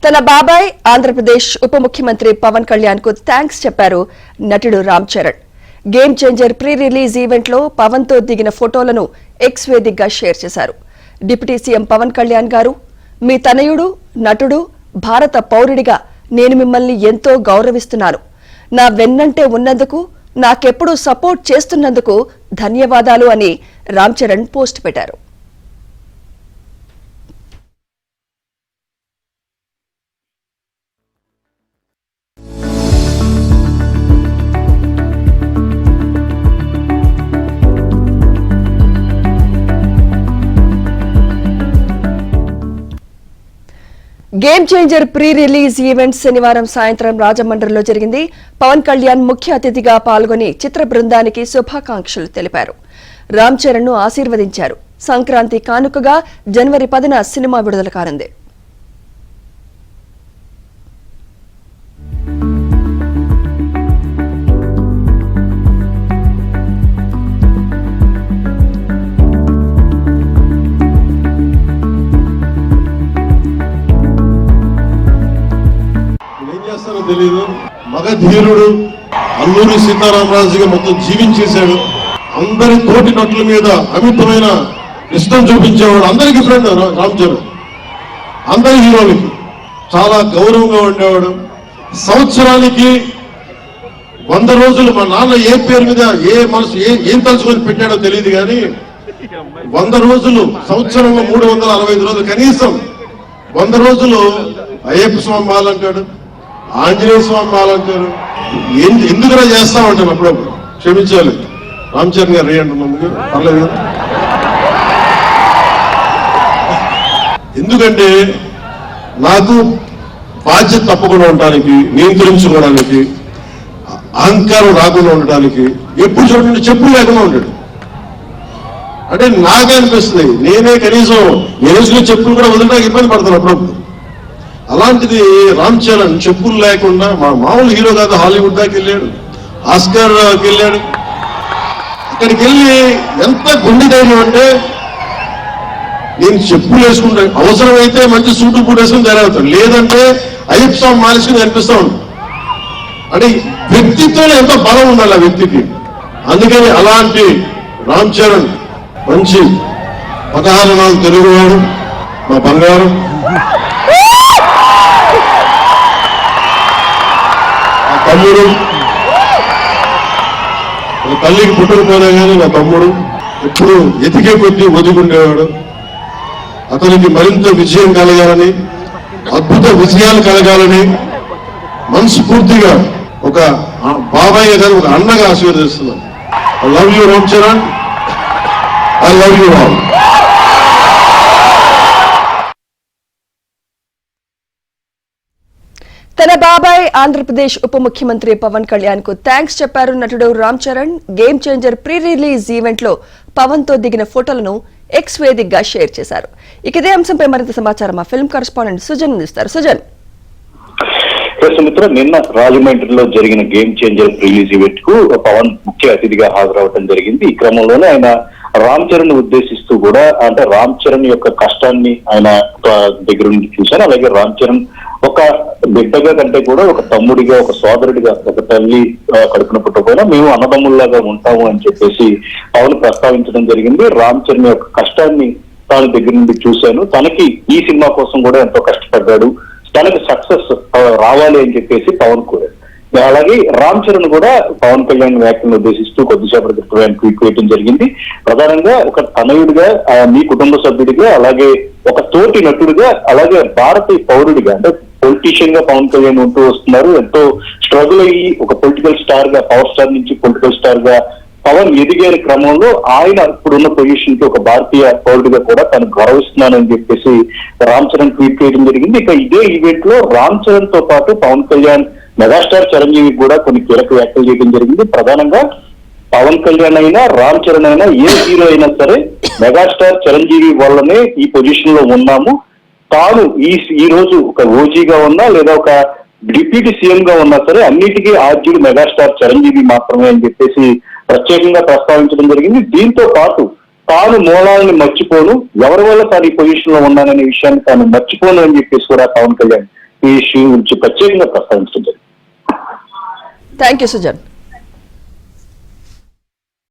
తన బాబాయ్ ఆంధ్రప్రదేశ్ ఉప ముఖ్యమంత్రి పవన్ కళ్యాణ్ కు థ్యాంక్స్ చెప్పారు నటుడు Ram Charan. Game changer pre release event లో పవన్ తో దిగిన ఫోటోలను ఎక్స్ వేదికగా షేర్ చేశారు. డిప్యూటీ సీఎం పవన్ కళ్యాణ్ గారు, మీ తనయుడు నటుడు భారత పౌరుడిగా నేను మిమ్మల్ని ఎంతో గౌరవిస్తున్నాను. నా వెన్నంటే ఉన్నందుకు, నాకెప్పుడు సపోర్ట్ చేస్తున్నందుకు ధన్యవాదాలు అని రామ్ చరణ్ పోస్ట్ పెట్టారు. Game changer pre release event శనివారం సాయంత్రం రాజమండ్రిలో జరిగింది. పవన్ కళ్యాణ్ ముఖ్య అతిథిగా పాల్గొని చిత్ర బృందానికి శుభాకాంక్షలు తెలిపారు. రామ్ చరణ్ ను ఆశీర్వదించారు. సంక్రాంతి కానుకగా జనవరి 10న సినిమా విడుదల కానుంది. తెలీదు. మగధీరుడు అల్లూరి సీతారామరాజుగా మొత్తం జీవించేశాడు. అందరి తోటి నటుల మీద అమితమైన ఇష్టం చూపించేవాడు. అందరికీ ఫ్రెండ్ రామ్ చరణ్. అందరి హీరోలకి చాలా గౌరవంగా ఉండేవాడు. సంవత్సరానికి 100 రోజులు మా నాన్న ఏ పేరు మీద ఏం తలుచుకొని పెట్టాడో తెలియదు కానీ 100 రోజులు, సంవత్సరంలో 365 రోజులు, కనీసం 100 రోజులు అయ్యప్ప స్వామి మాలంటాడు, ఆంజనేయ స్వామి మాలంటారు. ఎందుకురా చేస్తామంటాను అప్పుడప్పుడు. క్షమించాలి రామ్ చరణ్ గారు అంటున్నందుకు, పర్లేదు కదా. ఎందుకంటే నాకు బాధ్యత తప్పకుండా ఉండడానికి, నియంత్రించుకోవడానికి, అహంకారం రాకుండా ఉండడానికి, ఎప్పుడు చూడండి చెప్పులు లేకుండా ఉంటాడు. అంటే నాకే అనిపిస్తుంది, నేనే కనీసం నేను చెప్పులు కూడా వదలడానికి ఇబ్బంది పడతాను అప్పుడప్పుడు. అలాంటిది రామ్ చరణ్ చెప్పులు లేకుండా, మా మామూలు హీరో కాదు, హాలీవుడ్ దాకా వెళ్ళాడు, ఆస్కార్కి వెళ్ళాడు. అక్కడికి వెళ్ళి ఎంత గుండె ధైర్యం అంటే, నేను చెప్పులు వేసుకుంటాను, అవసరమైతే మంచి సూటు బూట్ వేసుకుని తయారవుతాడు, లేదంటే అయ్యప్ప స్వామి మానేసుకుని కనిపిస్తా ఉంటాడు. అంటే వ్యక్తిత్వంలో ఎంతో బలం ఉండాలి ఆ వ్యక్తికి. అందుకని అలాంటి రామ్ చరణ్ మంచి 16 నాలుగు తెలుగువాడు, మా బంగారం. తమ్ముడు, తల్లికి పుట్టకపోయినా కానీ నా తమ్ముడు ఎప్పుడు ఎతికే కొద్దీ ఒదుగుండేవాడు. అతనికి మరింత విజయం కలగాలని, అద్భుత విజయాలు కలగాలని మనస్ఫూర్తిగా ఒక బాబాయ్ గారు, ఒక అన్నగా ఆశీర్వదిస్తున్నాను. I love you Ram Charan, I love you all. తన బాబాయ్ ఆంధ్రప్రదేశ్ ఉప ముఖ్యమంత్రి పవన్ కళ్యాణ్ కు థ్యాంక్స్ చెప్పారు నటుడు Ram Charan. Game changer pre release event లో పవన్ తో దిగిన ఫోటోలను ఎక్స్ వేదికగా షేర్ చేశారు. ఇదే అంశంపై మరింత సమాచారం మా ఫిల్మ్ కరెస్పాండెంట్ సుజన్ అందిస్తారు. సుజన్, సుమిత్ర, నిన్న రాజమండ్రిలో జరిగిన గేమ్ చేంజర్ రిలీజ్ ఈవెంట్ కు పవన్ ముఖ్య అతిథిగా హాజరవడం జరిగింది. ఈ క్రమంలోనే ఆయన రామ్ చరణ్ ఉద్దేశిస్తూ కూడా, అంటే రామ్ చరణ్ యొక్క కష్టాన్ని ఆయన దగ్గర నుంచి చూశారు. అలాగే రామ్ చరణ్ ఒక బిడ్డగా కంటే కూడా ఒక తమ్ముడిగా, ఒక సోదరుడిగా, ఒక తల్లి కడుపున పుట్టకపోయినా మేము అన్నదమ్ముల్లాగా ఉంటాము అని చెప్పేసి పవన్ ప్రస్తావించడం జరిగింది. రామ్ చరణ్ యొక్క కష్టాన్ని తాను దగ్గర నుండి చూశాను, తనకి ఈ సినిమా కోసం కూడా ఎంతో కష్టపడ్డాడు, తనకి సక్సెస్ రావాలి అని చెప్పేసి పవన్ కోరాడు. అలాగే రామ్ చరణ్ కూడా పవన్ కళ్యాణ్ వ్యాఖ్యలను ఉద్దేశిస్తూ కొద్దిసేపటి క్రితం ఆయన ట్వీట్ వేయడం జరిగింది. ప్రధానంగా ఒక తనయుడిగా, మీ కుటుంబ సభ్యుడిగా, అలాగే ఒక తోటి నటుడిగా, అలాగే భారతీయ పౌరుడిగా, అంటే పొలిటీషియన్ గా పవన్ కళ్యాణ్ ఉంటూ వస్తున్నారు. ఎంతో స్ట్రగుల్ అయ్యి ఒక పొలిటికల్ స్టార్ గా, పవర్ స్టార్ నుంచి పొలిటికల్ స్టార్ గా పవన్ ఎదిగే క్రమంలో ఆయన ఇప్పుడున్న పొజిషన్ కి ఒక భారతీయ పౌరుడిగా కూడా తను గౌరవిస్తున్నానని చెప్పేసి రామ్ చరణ్ ట్వీట్ చేయడం జరిగింది. ఇక ఇదే ఈవెంట్ లో రామ్ చరణ్ తో పాటు పవన్ కళ్యాణ్, మెగాస్టార్ చిరంజీవి కూడా కొన్ని కీలక వ్యాఖ్యలు చేయడం జరిగింది. ప్రధానంగా పవన్ కళ్యాణ్ అయినా, రామ్ చరణ్ అయినా, ఏ హీరో అయినా సరే మెగాస్టార్ చిరంజీవి వల్లనే ఈ పొజిషన్ లో ఉన్నాము. తాను ఈ రోజు ఒక ఓజీగా ఉన్నా లేదా ఒక డిప్యూటీ సీఎం గా ఉన్నా సరే అన్నిటికీ ఆద్యుడు మెగాస్టార్ చిరంజీవి మాత్రమే అని చెప్పేసి ప్రత్యేకంగా ప్రస్తావించడం జరిగింది. దీంతో పాటు తాను మూలాలను మర్చిపోను, ఎవరి వల్ల తాను ఈ పొజిషన్ లో ఉన్నాననే విషయాన్ని తాను మర్చిపోను అని చెప్పేసి కూడా పవన్ కళ్యాణ్ ఈ ఇష్యూ గురించి ప్రత్యేకంగా ప్రస్తావించడం జరిగింది. Thank you Sujan.